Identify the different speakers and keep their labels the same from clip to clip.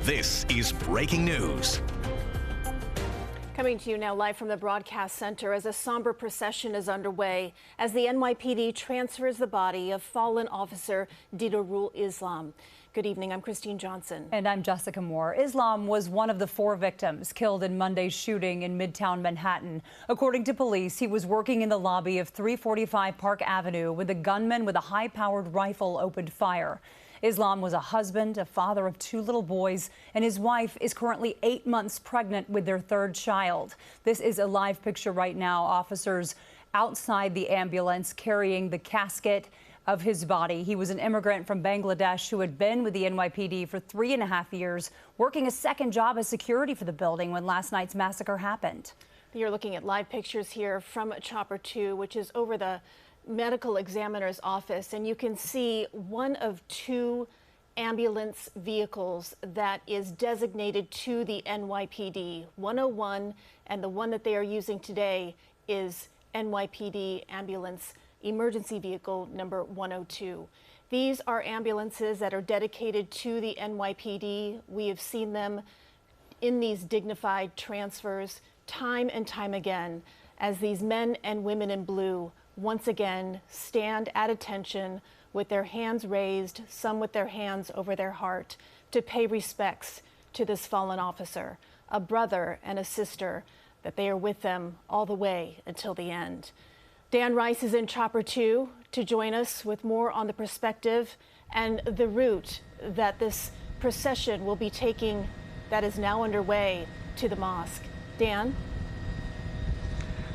Speaker 1: This is breaking news.
Speaker 2: Coming to you now live from the broadcast center as a somber procession is underway as the NYPD transfers the body of fallen officer Didarul Islam. Good evening, I'm Christine Johnson.
Speaker 3: And I'm Jessica Moore. Islam was one of the 4 victims killed in Monday's shooting in Midtown Manhattan. According to police, he was working in the lobby of 345 Park Avenue when the gunman with a high-powered rifle opened fire. Islam was a husband, a father of 2 little boys, and his wife is currently 8 months pregnant with their 3rd child. This is a live picture right now. Officers outside the ambulance carrying the casket of his body. He was an immigrant from Bangladesh who had been with the NYPD for 3.5 years, working a second job as security for the building when last night's massacre happened.
Speaker 2: You're looking at live pictures here from Chopper 2, which is over the medical examiner's office, and you can see one of 2 ambulance vehicles that is designated to the NYPD. 101 and the one that they are using today is NYPD ambulance emergency vehicle number 102. These are ambulances that are dedicated to the NYPD. We have seen them in these dignified transfers time and time again as these men and women in blue once again stand at attention with their hands raised, some with their hands over their heart, to pay respects to this fallen officer, a brother and a sister, that they are with them all the way until the end. Dan Rice is in Chopper 2 to join us with more on the perspective and the route that this procession will be taking that is now underway to the mosque. Dan?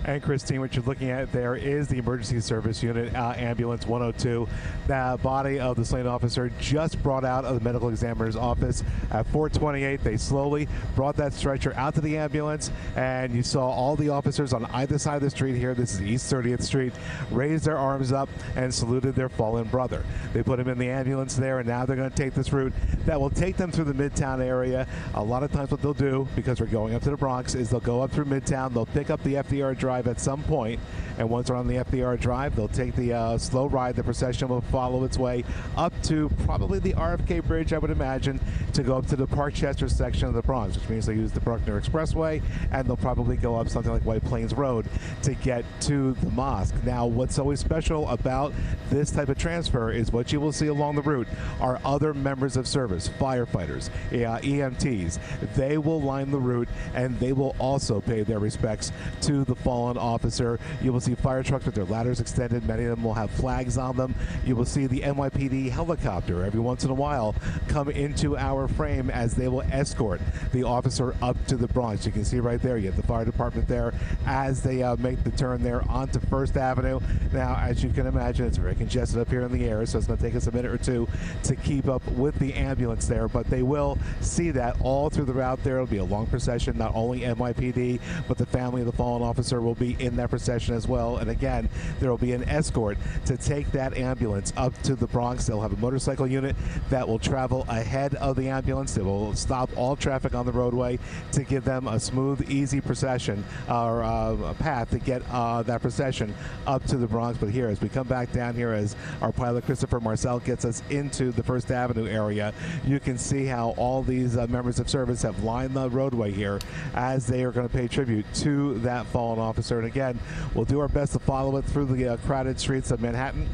Speaker 4: And Christine, what you're looking at there is the emergency service unit, ambulance 102. The body of the slain officer just brought out of the medical examiner's office at 4:28. They slowly brought that stretcher out to the ambulance, and you saw all the officers on either side of the street here, this is East 30th Street, raise their arms up and saluted their fallen brother. They put him in the ambulance there, and now they're going to take this route that will take them through the Midtown area. A lot of times what they'll do, because we're going up to the Bronx, is they'll go up through Midtown, they'll pick up the FDR Drive at some point, and once they're on the FDR Drive, they'll take the slow ride. The procession will follow its way up to probably the RFK Bridge, I would imagine, to go up to the Parkchester section of the Bronx, which means they use the Bruckner Expressway, and they'll probably go up something like White Plains Road to get to the mosque. Now, what's always special about this type of transfer is what you will see along the route are other members of service, firefighters, EMTs. They will line the route, and they will also pay their respects to the fallen officer. You will see fire trucks with their ladders extended. Many of them will have flags on them. You will see the NYPD helicopter every once in a while come into our frame as they will escort the officer up to the Bronx. You can see right there, you have the fire department there as they make the turn there onto First Avenue. Now, as you can imagine, it's very congested up here in the air, so it's going to take us a minute or 2 to keep up with the ambulance there, but they will see that all through the route there. It'll be a long procession, not only NYPD, but the family of the fallen officer will be in that procession as well. And again, there will be an escort to take that ambulance up to the Bronx. They'll have a motorcycle unit that will travel ahead of the ambulance. They will stop all traffic on the roadway to give them a smooth, easy procession or a path to get that procession up to the Bronx. But here, as we come back down here, as our pilot Christopher Marcel gets us into the First Avenue area, you can see how all these members of service have lined the roadway here as they are going to pay tribute to that fallen officer. And again, we'll do our best to follow it through the crowded streets of Manhattan.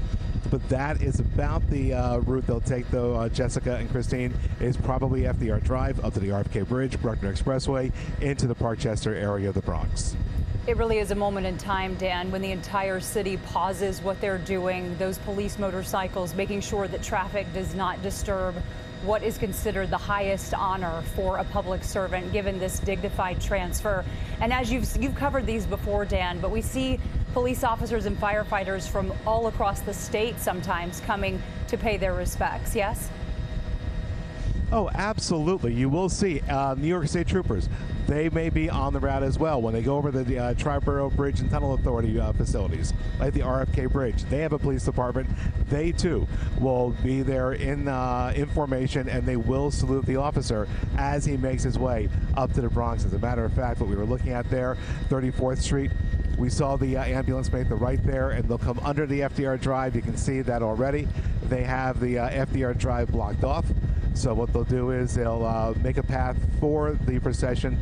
Speaker 4: But that is about the route they'll take, though, Jessica and Christine, is probably FDR Drive up to the RFK Bridge, Bruckner Expressway, into the Parkchester area of the Bronx.
Speaker 3: It really is a moment in time, Dan, when the entire city pauses what they're doing, those police motorcycles, making sure that traffic does not disturb what is considered the highest honor for a public servant, given this dignified transfer. And as you've covered these before, Dan, but we see police officers and firefighters from all across the state sometimes coming to pay their respects, yes?
Speaker 4: Oh, absolutely. You will see New York State troopers. They may be on the route as well when they go over the Triborough Bridge and Tunnel Authority facilities, like the RFK Bridge. They have a police department. They, too, will be there in formation, and they will salute the officer as he makes his way up to the Bronx. As a matter of fact, what we were looking at there, 34th Street, we saw the ambulance make the right there, and they'll come under the FDR Drive. You can see that already. they have the FDR Drive blocked off. So what they'll do is they'll make a path for the procession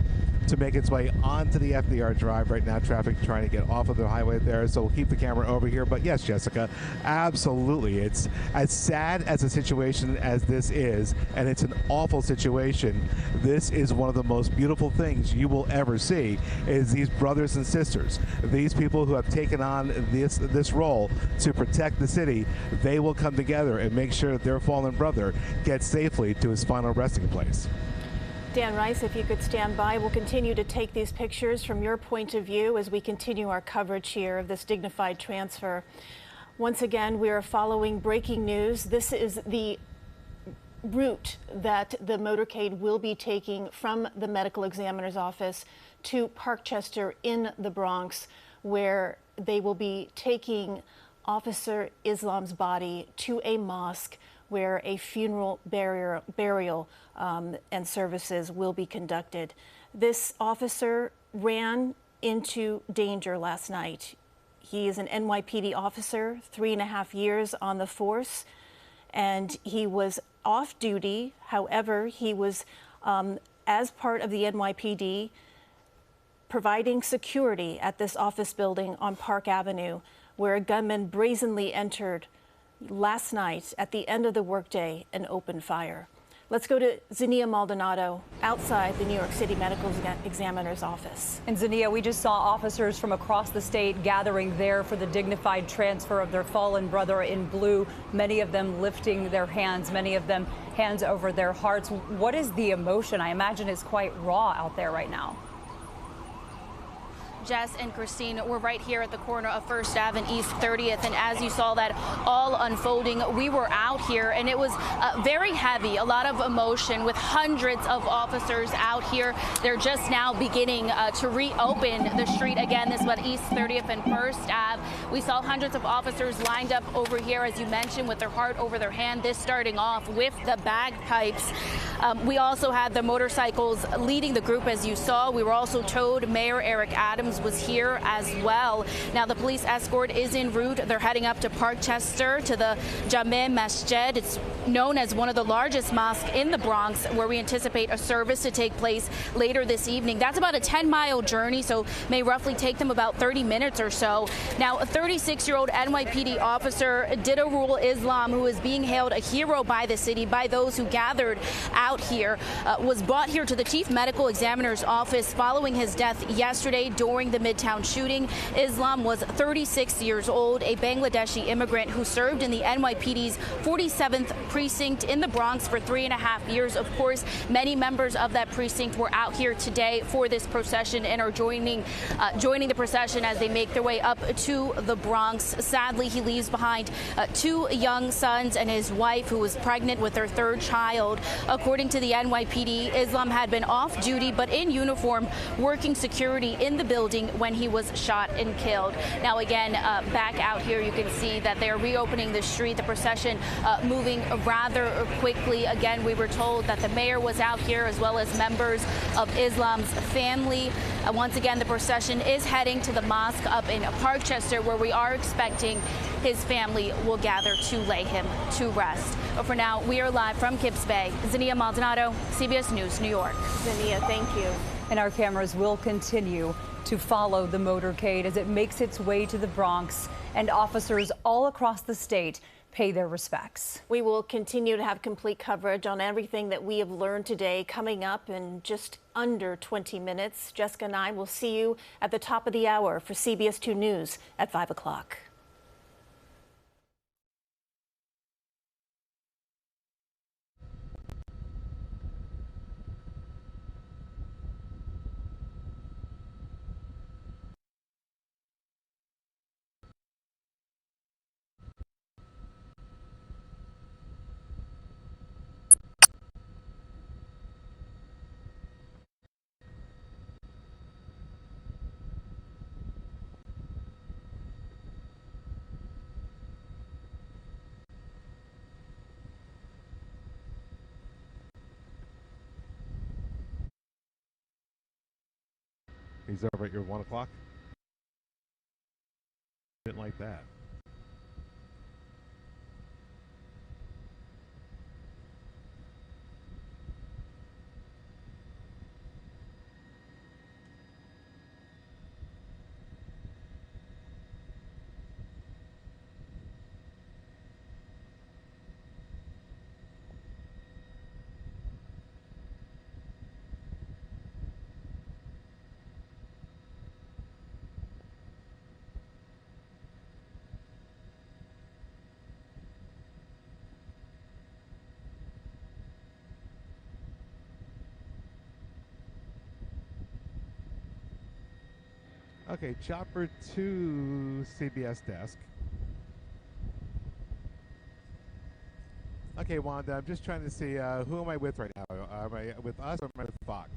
Speaker 4: to make its way onto the FDR Drive. Right now, traffic trying to get off of the highway there, so we'll keep the camera over here. But yes, Jessica, absolutely. It's as sad as a situation as this is, and it's an awful situation. This is one of the most beautiful things you will ever see, is these brothers and sisters, these people who have taken on this role to protect the city. They will come together and make sure that their fallen brother gets safely to his final resting place.
Speaker 2: Dan Rice, if you could stand by, we'll continue to take these pictures from your point of view as we continue our coverage here of this dignified transfer. Once again, we are following breaking news. This is the route that the motorcade will be taking from the medical examiner's office to Parkchester in the Bronx, where they will be taking Officer Islam's body to a mosque where a funeral burial and services will be conducted. This officer ran into danger last night. He is an NYPD officer, 3.5 years on the force, and he was off duty. However, he was, as part of the NYPD, providing security at this office building on Park Avenue, where a gunman brazenly entered last night at the end of the workday and opened fire. Let's go to Zania Maldonado outside the New York City Medical Examiner's office.
Speaker 3: And Zania, we just saw officers from across the state gathering there for the dignified transfer of their fallen brother in blue, many of them lifting their hands, many of them hands over their hearts. What is the emotion? I imagine it's quite raw out there right now.
Speaker 5: Jess and Christine, we're right here at the corner of First Ave and East 30th, and as you saw that all unfolding, we were out here, and it was very heavy, a lot of emotion with hundreds of officers out here. They're just now beginning to reopen the street again. This was East 30th and First Ave. We saw hundreds of officers lined up over here, as you mentioned, with their heart over their hand, this starting off with the bagpipes. We also had the motorcycles leading the group, as you saw. We were also told Mayor Eric Adams was here as well. Now the police escort is en route. They're heading up to Parkchester to the Jameh Masjid. It's known as one of the largest mosques in the Bronx, where we anticipate a service to take place later this evening. That's about a 10-mile journey, so may roughly take them about 30 minutes or so. Now, a 36-year-old NYPD officer, Didarul Islam, who is being hailed a hero by the city, by those who gathered out here, was brought here to the chief medical examiner's office following his death yesterday during the Midtown shooting. Islam was 36 years old, a Bangladeshi immigrant who served in the NYPD's 47th precinct in the Bronx for 3.5 years. Of course, many members of that precinct were out here today for this procession and are joining the procession as they make their way up to the Bronx. Sadly, he leaves behind 2 young sons and his wife, who was pregnant with their 3rd child. According to the NYPD, Islam had been off duty but in uniform working security in the building when he was shot and killed. Now again, back out here, you can see that they're reopening the street, the procession moving rather quickly. Again, we were told that the mayor was out here as well as members of Islam's family. Once again, the procession is heading to the mosque up in Parkchester, where we are expecting his family will gather to lay him to rest. But for now, we are live from Kips Bay. Zania Maldonado, CBS News, New York.
Speaker 2: Zania, thank you.
Speaker 3: And our cameras will continue to follow the motorcade as it makes its way to the Bronx, and officers all across the state pay their respects.
Speaker 2: We will continue to have complete coverage on everything that we have learned today, coming up in just under 20 minutes. Jessica and I will see you at the top of the hour for CBS 2 News at 5 o'clock.
Speaker 4: He's over at your 1 o'clock? Didn't like that. Okay, chopper to CBS desk. Okay, Wanda, I'm just trying to see who am I with right now? Am I with us or am I with Fox?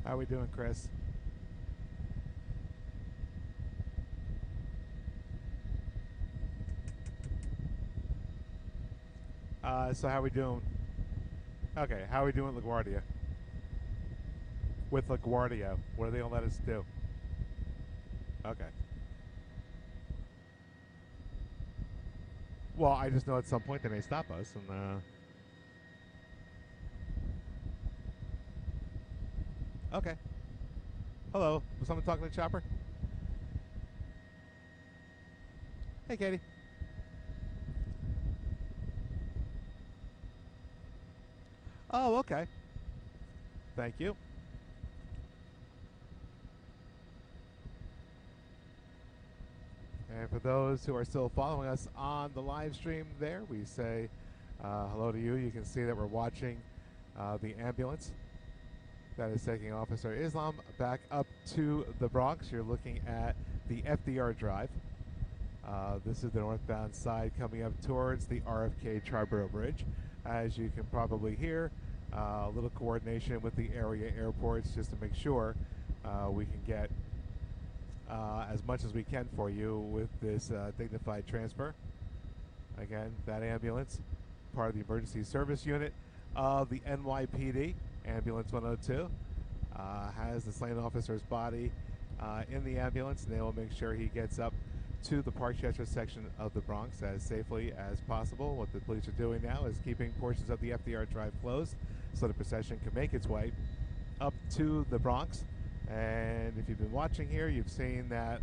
Speaker 4: How are we doing, Chris? So how are we doing? Okay, how are we doing, LaGuardia? With LaGuardia, what are they gonna let us do? Okay. Well, I just know at some point they may stop us, and okay. Hello, was someone talking to Chopper? Hey, Katie. Oh, okay. Thank you. And for those who are still following us on the live stream there, we say hello to you. You can see that we're watching the ambulance that is taking Officer Islam back up to the Bronx. You're looking at the FDR Drive. This is the northbound side coming up towards the RFK Triborough Bridge. As you can probably hear, a little coordination with the area airports just to make sure we can get as much as we can for you with this dignified transfer. Again, that ambulance, part of the emergency service unit of the NYPD, Ambulance 102, has the slain officer's body in the ambulance, and they will make sure he gets up to the Parkchester section of the Bronx as safely as possible. What the police are doing now is keeping portions of the FDR Drive closed so the procession can make its way up to the Bronx And if you've been watching here, you've seen that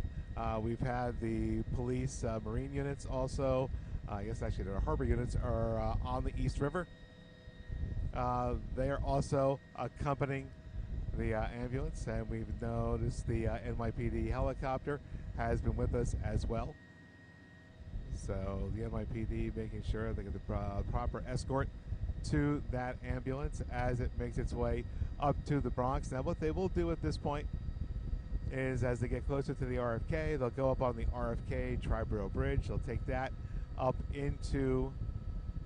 Speaker 4: we've had the police marine units also. I guess actually their harbor units are on the East River. They are also accompanying the ambulance, and we've noticed the NYPD helicopter has been with us as well. So the NYPD making sure they get the proper escort to that ambulance as it makes its way up to the Bronx. Now what they will do at this point is, as they get closer to the RFK, they'll go up on the RFK Triborough Bridge. They'll take that up into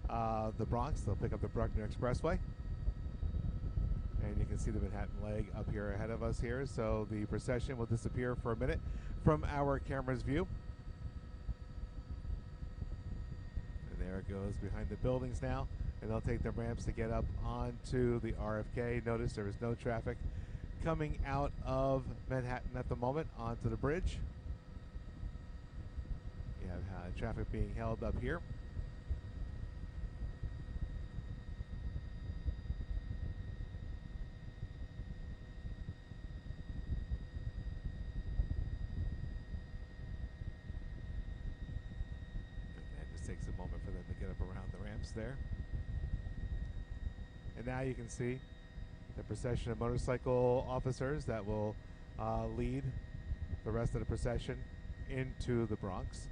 Speaker 4: the Bronx. They'll pick up the Bruckner Expressway. And you can see the Manhattan leg up here ahead of us here. So the procession will disappear for a minute from our camera's view. And there it goes behind the buildings now. And they'll take the ramps to get up onto the RFK. Notice there is no traffic coming out of Manhattan at the moment onto the bridge. You have traffic being held up here. Takes a moment for them to get up around the ramps there. And now you can see the procession of motorcycle officers that will lead the rest of the procession into the Bronx.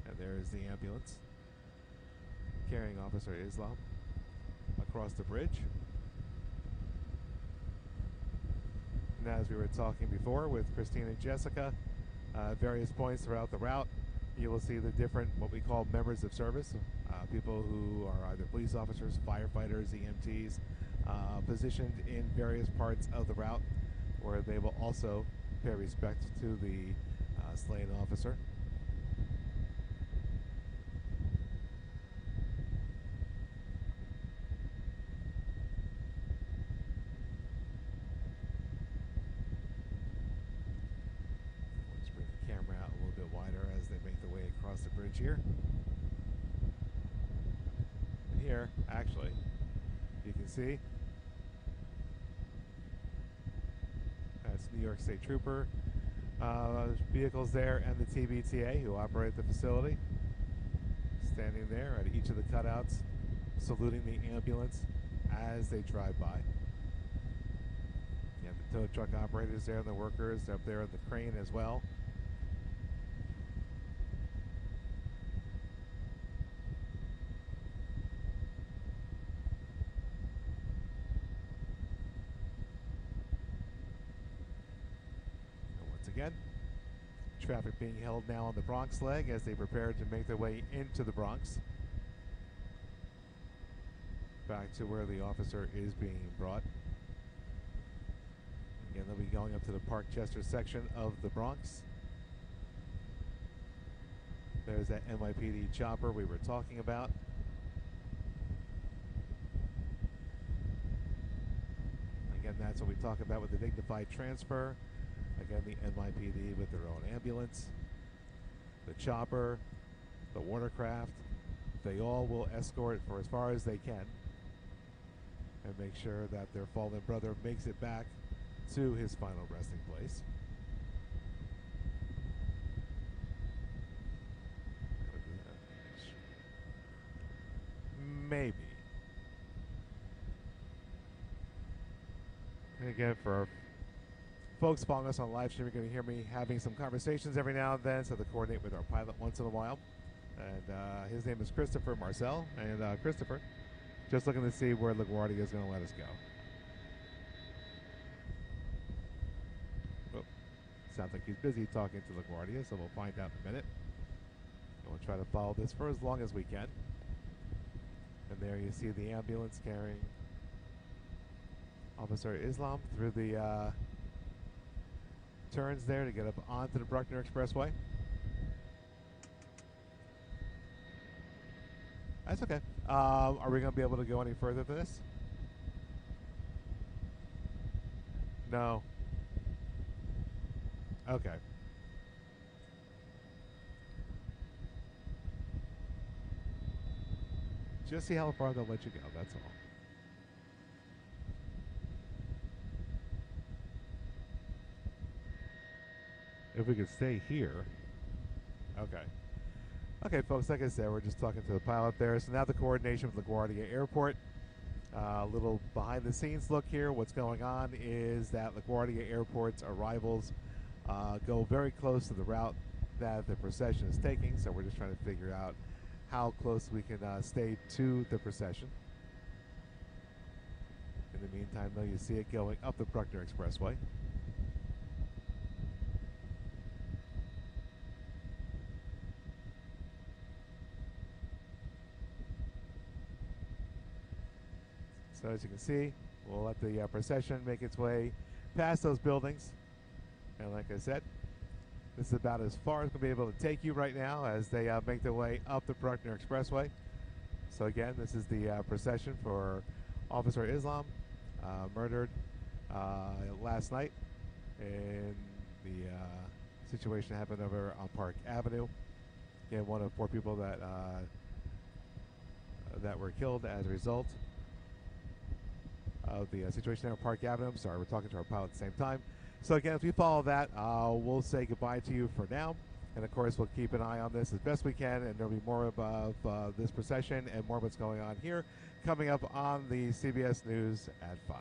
Speaker 4: And there is the ambulance carrying Officer Islam across the bridge. And as we were talking before with Christine and Jessica, various points throughout the route, you will see the different, what we call members of service, people who are either police officers, firefighters, EMTs, positioned in various parts of the route, where they will also pay respect to the slain officer. Across the bridge here. And here, actually, you can see that's New York State Trooper vehicles there and the TBTA who operate the facility, standing there at each of the cutouts, saluting the ambulance as they drive by. You have the tow truck operators there and the workers up there in the crane as well. Again, traffic being held now on the Bronx leg as they prepare to make their way into the Bronx. Back to where the officer is being brought. Again, they'll be going up to the Parkchester section of the Bronx. There's that NYPD chopper we were talking about. Again, that's what we talk about with the dignified transfer. Again, the NYPD with their own ambulance, the chopper, the watercraft, they all will escort for as far as they can and make sure that their fallen brother makes it back to his final resting place. Maybe. And again, for our folks following us on live stream, you're going to hear me having some conversations every now and then, so to coordinate with our pilot once in a while. And his name is Christopher Marcel. And Christopher, just looking to see where LaGuardia is going to let us go. Oh, sounds like he's busy talking to LaGuardia, so we'll find out in a minute. And we'll try to follow this for as long as we can. And there you see the ambulance carrying Officer Islam through the turns there to get up onto the Bruckner Expressway. That's okay. Are we going to be able to go any further than this? No. Okay. Just see how far they'll let you go, that's all. If we could stay here. Okay. Okay, folks, like I said, we're just talking to the pilot there. So now the coordination with LaGuardia Airport. A little behind-the-scenes look here. What's going on is that LaGuardia Airport's arrivals go very close to the route that the procession is taking. So we're just trying to figure out how close we can stay to the procession. In the meantime, though, you see it going up the Bruckner Expressway. So as you can see, we'll let the procession make its way past those buildings. And like I said, this is about as far as we'll be able to take you right now as they make their way up the Bruckner Expressway. So again, this is the procession for Officer Islam, murdered last night in the situation that happened over on Park Avenue. Again, one of 4 people that that were killed as a result of the situation there on Park Avenue. I'm sorry, we're talking to our pilot at the same time. So again, if we follow that, we'll say goodbye to you for now. And of course, we'll keep an eye on this as best we can, and there'll be more of this procession and more of what's going on here coming up on the CBS News at 5.